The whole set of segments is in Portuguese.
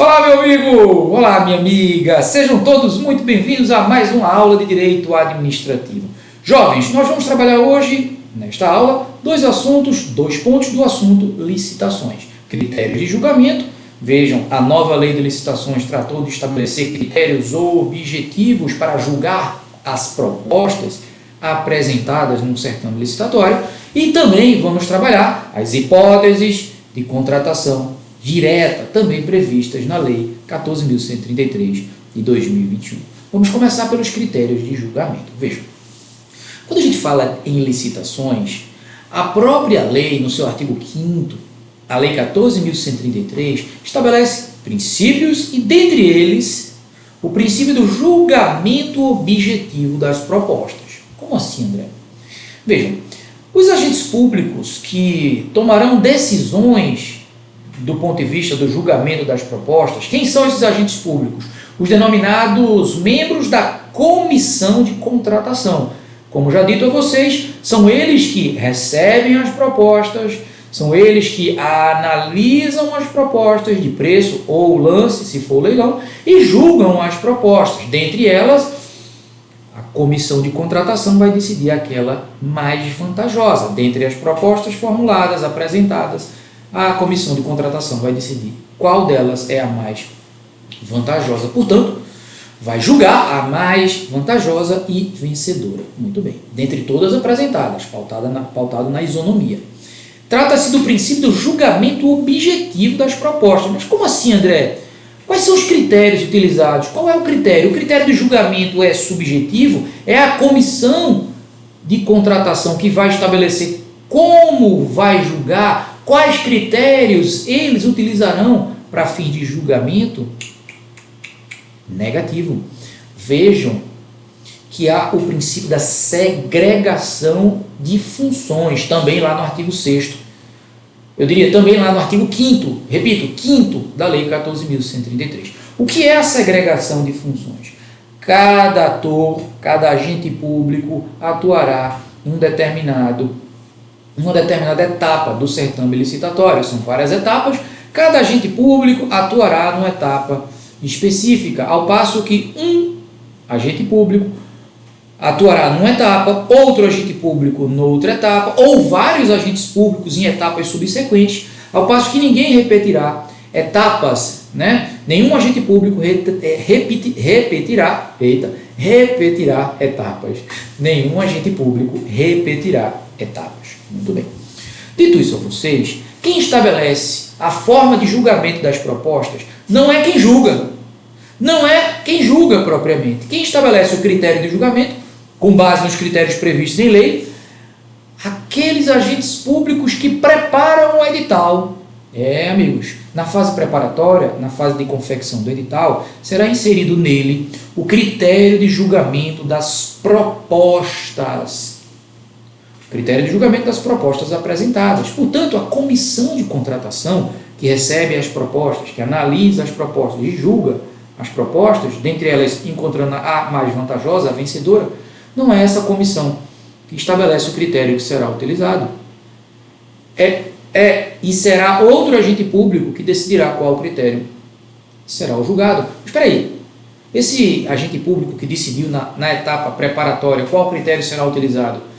Olá, meu amigo! Olá, minha amiga! Sejam todos muito bem-vindos a mais uma aula de Direito Administrativo. Jovens, nós vamos trabalhar hoje, nesta aula, dois pontos do assunto licitações. Critérios de julgamento. Vejam, a nova lei de licitações tratou de estabelecer critérios objetivos para julgar as propostas apresentadas num certame licitatório. E também vamos trabalhar as hipóteses de contratação direta, também previstas na Lei 14.133 de 2021. Vamos começar pelos critérios de julgamento. Vejam, quando a gente fala em licitações, a própria lei, no seu artigo 5º, a Lei 14.133, estabelece princípios e, dentre eles, o princípio do julgamento objetivo das propostas. Como assim, André? Vejam, os agentes públicos que tomarão decisões do ponto de vista do julgamento das propostas, quem são esses agentes públicos? Os denominados membros da comissão de contratação. Como já dito a vocês, são eles que recebem as propostas, são eles que analisam as propostas de preço ou lance, se for leilão, e julgam as propostas. Dentre elas, a comissão de contratação vai decidir aquela mais vantajosa. Dentre as propostas formuladas, apresentadas, a comissão de contratação vai decidir qual delas é a mais vantajosa. Portanto, vai julgar a mais vantajosa e vencedora. Muito bem. Dentre todas apresentadas, pautado na isonomia. Trata-se do princípio do julgamento objetivo das propostas. Mas como assim, André? Quais são os critérios utilizados? Qual é o critério? O critério de julgamento é subjetivo? É a comissão de contratação que vai estabelecer como vai julgar, quais critérios eles utilizarão para fim de julgamento? Negativo. Vejam que há o princípio da segregação de funções, também lá no artigo 6º. Eu diria também lá no artigo 5º, repito, 5º da Lei 14.133. O que é a segregação de funções? Cada ator, cada agente público atuará em uma determinada etapa do certame licitatório. São várias etapas, cada agente público atuará numa etapa específica, ao passo que um agente público atuará numa etapa, outro agente público noutra etapa, ou vários agentes públicos em etapas subsequentes, ao passo que ninguém repetirá etapas, né? Nenhum agente público repetirá etapas. Nenhum agente público repetirá etapas. Muito bem. Dito isso a vocês, quem estabelece a forma de julgamento das propostas não é quem julga. Não é quem julga propriamente. Quem estabelece o critério de julgamento, com base nos critérios previstos em lei, aqueles agentes públicos que preparam o edital. Amigos, na fase preparatória, na fase de confecção do edital, será inserido nele o critério de julgamento das propostas. Critério de julgamento das propostas apresentadas. Portanto, a comissão de contratação, que recebe as propostas, que analisa as propostas e julga as propostas, dentre elas encontrando a mais vantajosa, a vencedora, não é essa comissão que estabelece o critério que será utilizado. E será outro agente público que decidirá qual critério será o julgado. Mas espera aí, esse agente público que decidiu na etapa preparatória qual critério será utilizado,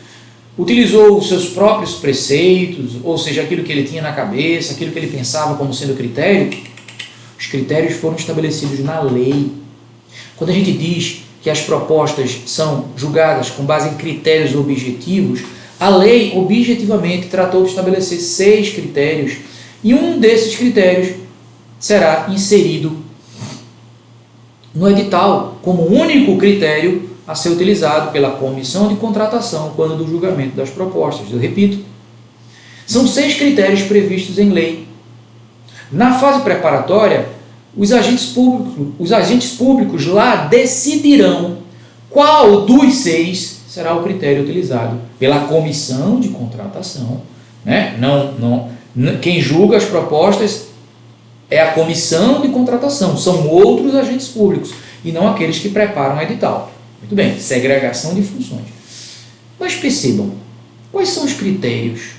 utilizou os seus próprios preceitos, ou seja, aquilo que ele tinha na cabeça, aquilo que ele pensava como sendo critério? Os critérios foram estabelecidos na lei. Quando a gente diz que as propostas são julgadas com base em critérios objetivos, a lei objetivamente tratou de estabelecer 6 critérios, e um desses critérios será inserido no edital como único critério a ser utilizado pela comissão de contratação quando do julgamento das propostas. Eu repito, são 6 critérios previstos em lei. Na fase preparatória, os agentes públicos lá decidirão qual dos 6 será o critério utilizado pela comissão de contratação. Né? Quem julga as propostas é a comissão de contratação, são outros agentes públicos e não aqueles que preparam o edital. Muito bem, segregação de funções. Mas percebam, quais são os critérios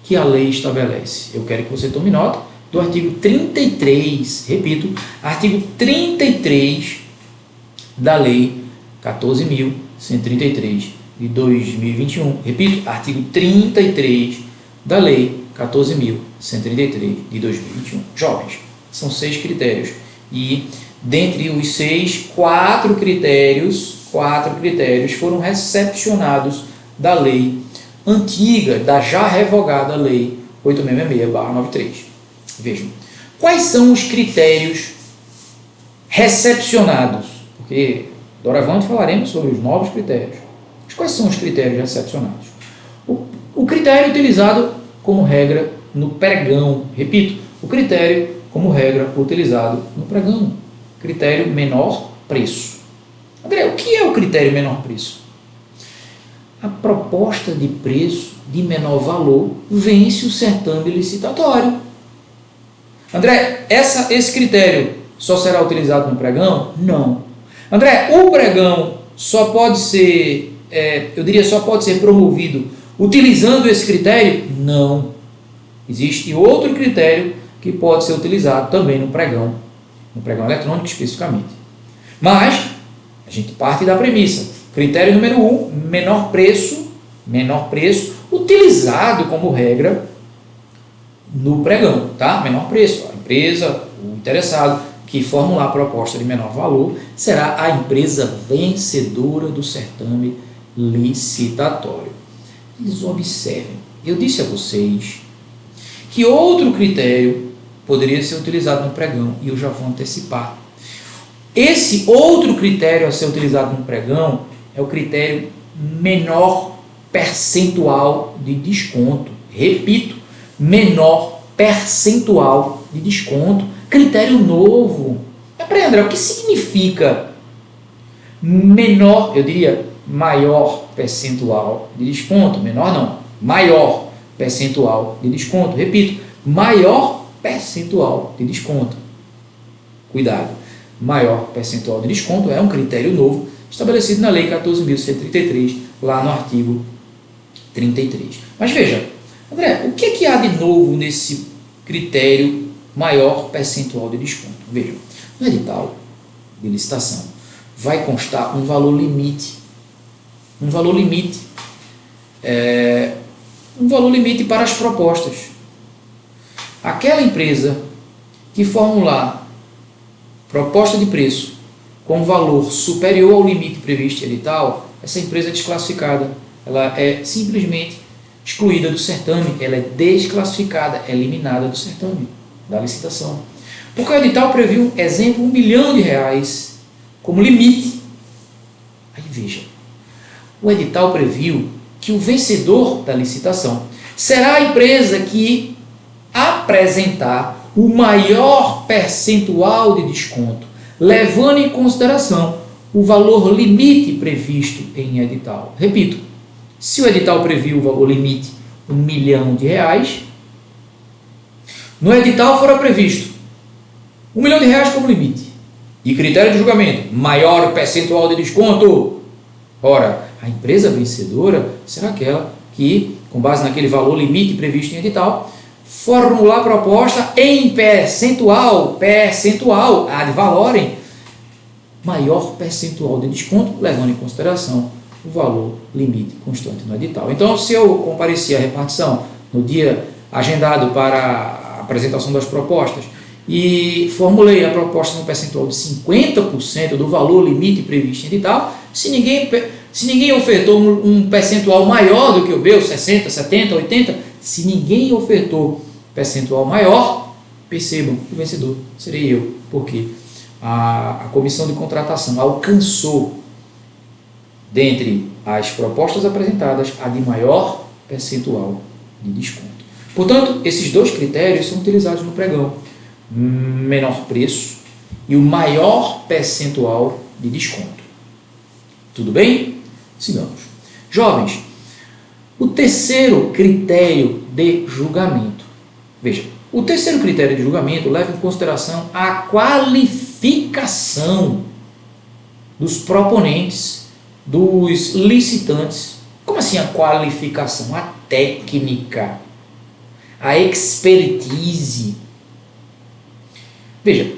que a lei estabelece? Eu quero que você tome nota, do artigo 33, repito, artigo 33 da Lei 14.133 de 2021. Repito, artigo 33 da Lei 14.133 de 2021. Jovens, são 6 critérios. E dentre os 6, 4 critérios foram recepcionados da lei antiga, da já revogada Lei 8.666/93. Vejam, quais são os critérios recepcionados? Porque doravante falaremos sobre os novos critérios. Mas quais são os critérios recepcionados? O critério utilizado como regra no pregão. Repito, o critério como regra utilizado no pregão. Critério menor preço. André, o que é o critério menor preço? A proposta de preço de menor valor vence o certame licitatório. André, esse critério só será utilizado no pregão? Não. André, o pregão só pode ser, só pode ser promovido utilizando esse critério? Não. Existe outro critério que pode ser utilizado também no pregão eletrônico especificamente. Mas a gente parte da premissa. Critério número 1, menor preço, utilizado como regra no pregão, tá? Menor preço. A empresa, o interessado que formular a proposta de menor valor será a empresa vencedora do certame licitatório. Mas observem, eu disse a vocês que outro critério poderia ser utilizado no pregão e eu já vou antecipar. Esse outro critério a ser utilizado no pregão é o critério menor percentual de desconto. Repito, menor percentual de desconto. Critério novo. Peraí, André, o que significa menor, eu diria maior percentual de desconto? Menor não, maior percentual de desconto. Repito, maior percentual de desconto. Cuidado, maior percentual de desconto é um critério novo estabelecido na Lei 14.133, lá no artigo 33. Mas veja, André, o que há de novo nesse critério maior percentual de desconto? Veja, no edital de licitação vai constar um valor limite. Um valor limite para as propostas. Aquela empresa que formular proposta de preço com valor superior ao limite previsto em edital, essa empresa é desclassificada. Ela é simplesmente excluída do certame, ela é desclassificada, é eliminada do certame, da licitação. Porque o edital previu, exemplo, R$1 milhão como limite. Aí veja, o edital previu que o vencedor da licitação será a empresa que apresentar o maior percentual de desconto, levando em consideração o valor limite previsto em edital. Repito, se o edital previu o valor limite R$1 milhão, no edital fora previsto R$1 milhão como limite, e critério de julgamento, maior percentual de desconto, ora, a empresa vencedora será aquela que, com base naquele valor limite previsto em edital, formular proposta em percentual ad valorem, maior percentual de desconto, levando em consideração o valor limite constante no edital. Então, se eu compareci à repartição no dia agendado para a apresentação das propostas e formulei a proposta no percentual de 50% do valor limite previsto em edital, se ninguém ofertou um percentual maior do que o meu, 60%, 70%, 80%, se ninguém ofertou percentual maior, percebam que o vencedor serei eu, porque a comissão de contratação alcançou, dentre as propostas apresentadas, a de maior percentual de desconto. Portanto, esses dois critérios são utilizados no pregão: menor preço e o maior percentual de desconto. Tudo bem? Sigamos. Jovens, o terceiro critério de julgamento. Veja, o terceiro critério de julgamento leva em consideração a qualificação dos proponentes, dos licitantes. Como assim a qualificação? A técnica, a expertise, Veja,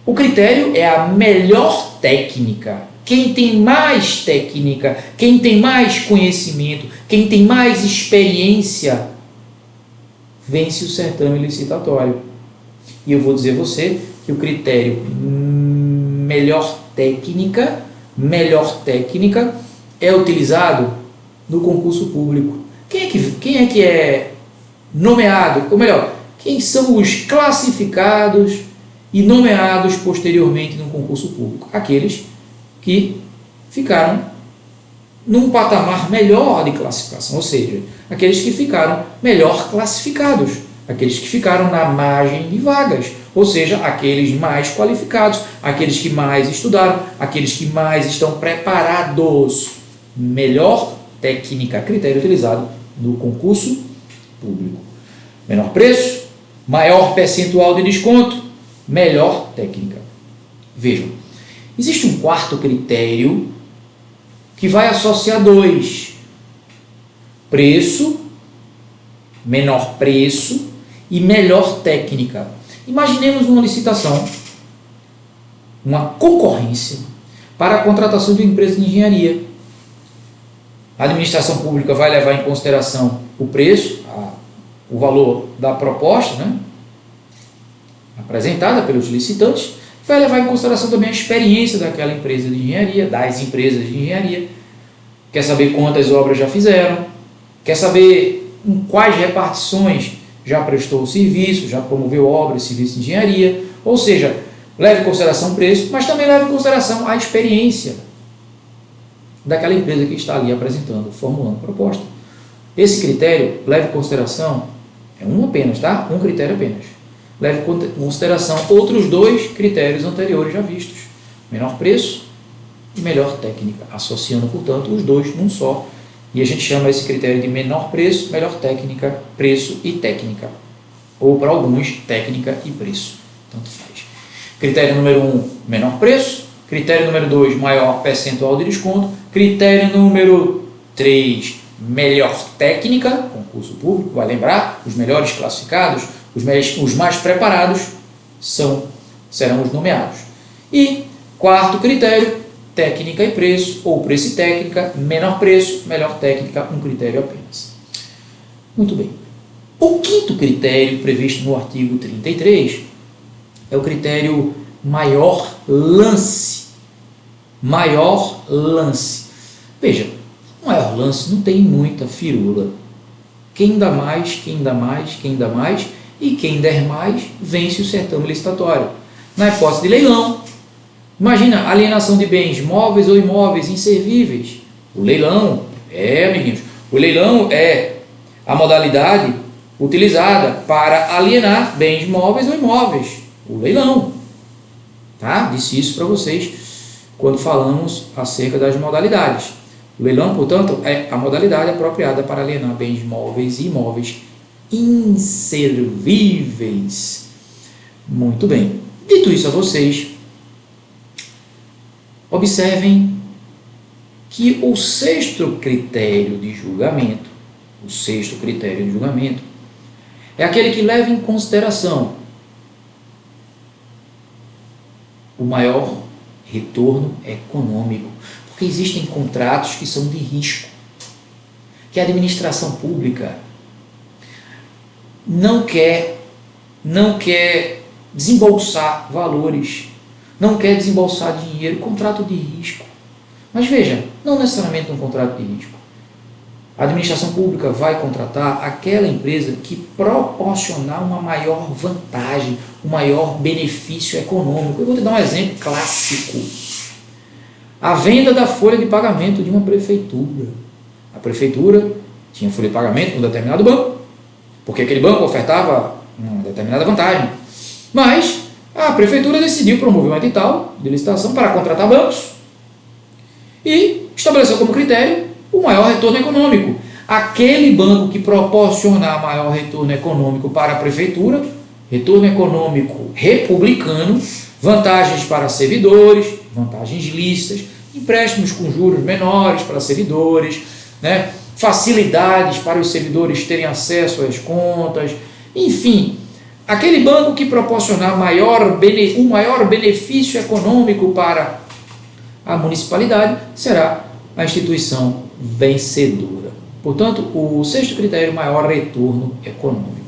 o critério é a melhor técnica. Quem tem mais técnica, quem tem mais conhecimento, quem tem mais experiência, vence o certame licitatório. E eu vou dizer a você que o critério melhor técnica é utilizado no concurso público. Quem é que é nomeado, ou melhor, quem são os classificados e nomeados posteriormente no concurso público? Aqueles que ficaram num patamar melhor de classificação, ou seja, aqueles que ficaram melhor classificados, aqueles que ficaram na margem de vagas, ou seja, aqueles mais qualificados, aqueles que mais estudaram, aqueles que mais estão preparados. Melhor técnica, critério utilizado no concurso público. Menor preço, maior percentual de desconto, melhor técnica. Vejam, existe um quarto critério que vai associar dois: preço, menor preço e melhor técnica. Imaginemos uma licitação, uma concorrência para a contratação de uma empresa de engenharia. A administração pública vai levar em consideração o preço, o valor da proposta, né, apresentada pelos licitantes, vai levar em consideração também a experiência daquela empresa de engenharia, das empresas de engenharia. Quer saber quantas obras já fizeram, quer saber em quais repartições já prestou o serviço, já promoveu obras e serviços de engenharia. Ou seja, leve em consideração o preço, mas também leve em consideração a experiência daquela empresa que está ali apresentando, formulando proposta. Esse critério leve em consideração, é um apenas, tá? Um critério apenas. Leve em consideração outros dois critérios anteriores já vistos: menor preço e melhor técnica, associando, portanto, os dois num só. E a gente chama esse critério de menor preço, melhor técnica, preço e técnica. Ou, para alguns, técnica e preço. Tanto faz. Critério número 1, menor preço. Critério número 2, maior percentual de desconto. Critério número 3, melhor técnica. Concurso público, vai lembrar, os melhores classificados, os mais preparados serão os nomeados. E quarto critério, técnica e preço, ou preço e técnica, menor preço, melhor técnica, um critério apenas. Muito bem. O quinto critério previsto no artigo 33 é o critério maior lance. Maior lance. Veja, o maior lance não tem muita firula. Quem dá mais, quem dá mais, quem dá mais, e quem der mais vence o certame licitatório. Na hipótese de leilão, imagina alienação de bens móveis ou imóveis inservíveis. O leilão amiguinhos, o leilão é a modalidade utilizada para alienar bens móveis ou imóveis. O leilão. Tá? Disse isso para vocês quando falamos acerca das modalidades. O leilão, portanto, é a modalidade apropriada para alienar bens móveis e imóveis inservíveis. Muito bem. Dito isso a vocês, observem que o sexto critério de julgamento é aquele que leva em consideração o maior retorno econômico, porque existem contratos que são de risco, que a administração pública não quer desembolsar valores, não quer desembolsar dinheiro, contrato de risco. Mas veja, não necessariamente um contrato de risco. A administração pública vai contratar aquela empresa que proporcionar uma maior vantagem, um maior benefício econômico. Eu vou te dar um exemplo clássico. A venda da folha de pagamento de uma prefeitura. A prefeitura tinha folha de pagamento de um determinado banco, porque aquele banco ofertava uma determinada vantagem. Mas a prefeitura decidiu promover um edital de licitação para contratar bancos e estabeleceu como critério o maior retorno econômico. Aquele banco que proporcionar maior retorno econômico para a prefeitura, retorno econômico republicano, vantagens para servidores, vantagens lícitas, empréstimos com juros menores para servidores, né? Facilidades para os servidores terem acesso às contas, enfim, Aquele banco que proporcionar o maior benefício econômico para a municipalidade será a instituição vencedora. Portanto, o sexto critério, maior retorno econômico.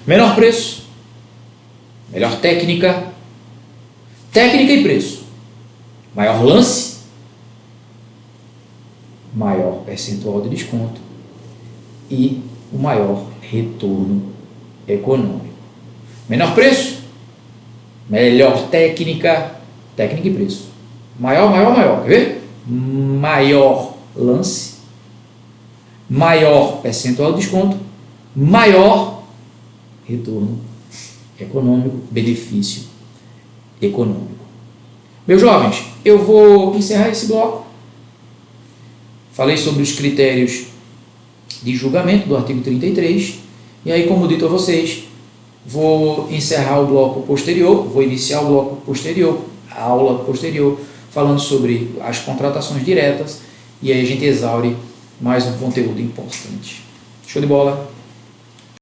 Menor preço, melhor técnica e preço. Maior lance, maior percentual de desconto e o maior retorno econômico. Menor preço, melhor técnica e preço. Maior, quer ver? Maior lance, maior percentual de desconto, maior retorno econômico, benefício econômico. Meus jovens, eu vou encerrar esse bloco. Falei sobre os critérios de julgamento do artigo 33, e aí, como dito a vocês, vou encerrar o bloco posterior, vou iniciar o bloco posterior, a aula posterior, falando sobre as contratações diretas, e aí a gente exaure mais um conteúdo importante. Show de bola?